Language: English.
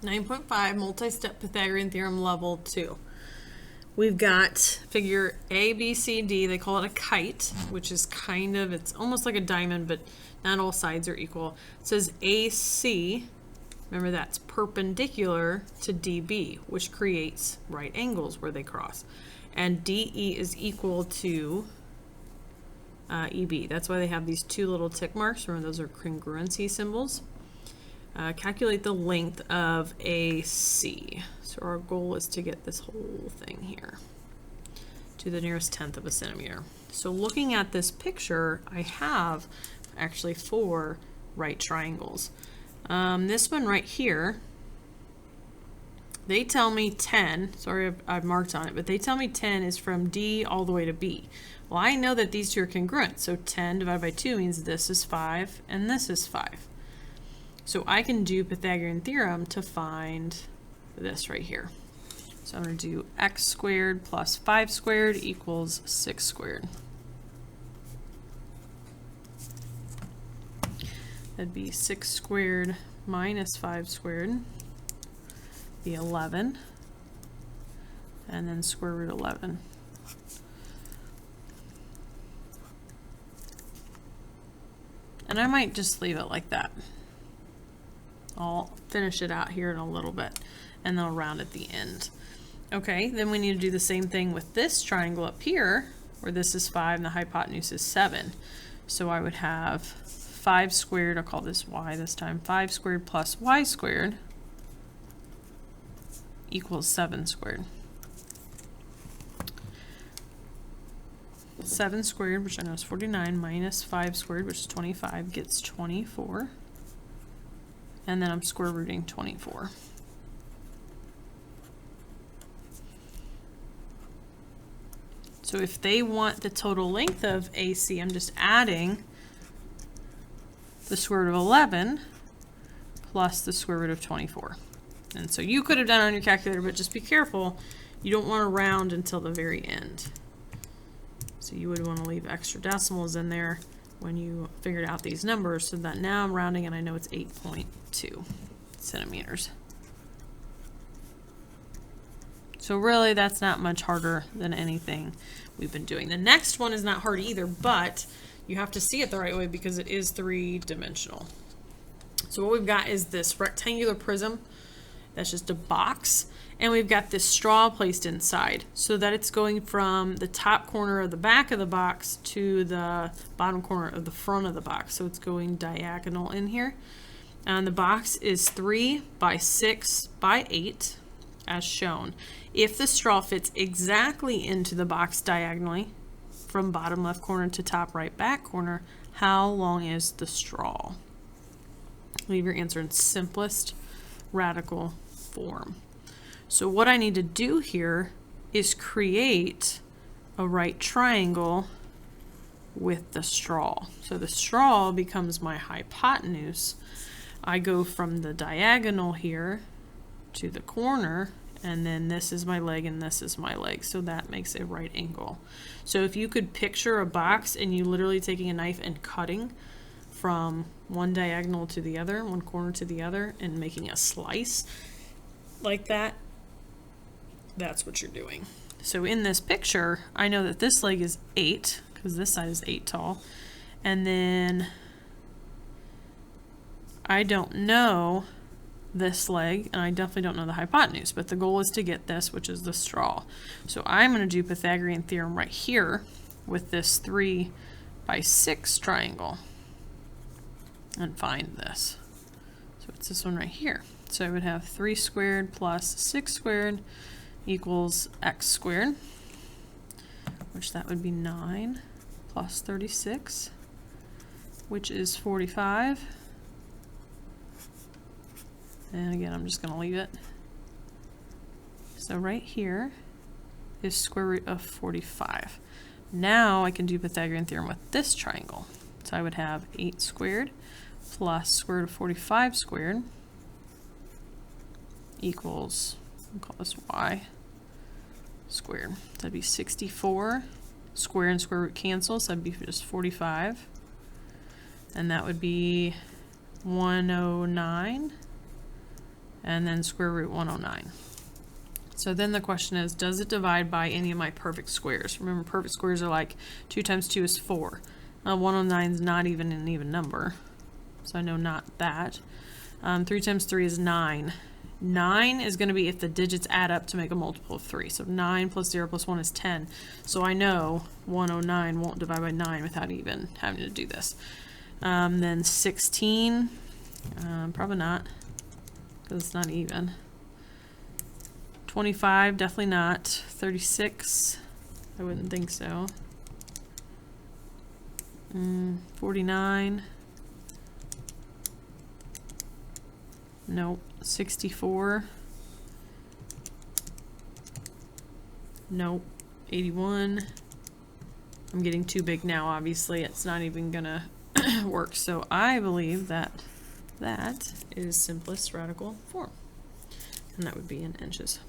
9.5 multi-step Pythagorean theorem level 2. We've got figure A, B, C, D. They call it a kite, which is kind of, it's almost like a diamond, but not all sides are equal. It says AC, remember that's perpendicular to DB, which creates right angles where they cross. And DE is equal to EB. That's why they have these two little tick marks. Remember, those are congruency symbols. Calculate the length of AC. So our goal is to get this whole thing here to the nearest tenth of a centimeter. So looking at this picture, I have actually 4 right triangles. This one right here, they tell me 10, sorry I've marked on it, but they tell me 10 is from D all the way to B. Well, I know that these two are congruent, so 10 divided by 2 means this is 5 and this is 5. So I can do Pythagorean theorem to find this right here. So I'm going to do x squared plus 5 squared equals 6 squared. That'd be 6 squared minus 5 squared, be 11, and then square root 11. And I might just leave it like that. I'll finish it out here in a little bit, and then I'll round at the end. Okay, then we need to do the same thing with this triangle up here, where this is 5 and the hypotenuse is 7. So I would have 5 squared, I'll call this y this time, 5 squared plus y squared equals 7 squared. 7 squared, which I know is 49, minus 5 squared, which is 25, gets 24. And then I'm square rooting 24. So if they want the total length of AC, I'm just adding the square root of 11 plus the square root of 24. And so you could have done it on your calculator, but just be careful. You don't want to round until the very end. So you would want to leave extra decimals in there when you figured out these numbers, so that now I'm rounding and I know it's 8.2 centimeters. So really that's not much harder than anything we've been doing. The next one is not hard either, but you have to see it the right way because it is 3-dimensional. So what we've got is this rectangular prism. That's just a box. And we've got this straw placed inside so that it's going from the top corner of the back of the box to the bottom corner of the front of the box. So it's going diagonal in here. And the box is 3 by 6 by 8 as shown. If the straw fits exactly into the box diagonally from bottom left corner to top right back corner, how long is the straw? Leave your answer in simplest radical form. So what I need to do here is create a right triangle with the straw. So the straw becomes my hypotenuse. I go from the diagonal here to the corner, and then this is my leg and this is my leg. So that makes a right angle. So if you could picture a box and you literally taking a knife and cutting from one diagonal to the other, one corner to the other, and making a slice like that, that's what you're doing. So in this picture, I know that this leg is 8 because this side is 8 tall, and then I don't know this leg, and I definitely don't know the hypotenuse, but the goal is to get this, which is the straw. So I'm going to do Pythagorean theorem right here with this 3 by 6 triangle and find this. So it's this one right here. So I would have 3 squared plus 6 squared equals x squared, which that would be 9 plus 36, which is 45. And again, I'm just going to leave it. So right here is square root of 45. Now I can do Pythagorean theorem with this triangle. So I would have 8 squared plus square root of 45 squared equals, we'll call this y squared. So that'd be 64. Square and square root cancel, so that'd be just 45. And that would be 109. and then square root 109. So then the question is, does it divide by any of my perfect squares? Remember, perfect squares are like 2 times 2 is 4. 109 is not even an even number, so I know not that. 3 times 3 is 9. 9 is going to be if the digits add up to make a multiple of 3. So 9 plus 0 plus 1 is 10. So I know 109 won't divide by 9 without even having to do this. Then 16, probably not, because it's not even. 25, definitely not. 36, I wouldn't think so. 49, nope. 64, nope. 81, I'm getting too big now, obviously. It's not even gonna work. So I believe that that is simplest radical form, and that would be in inches.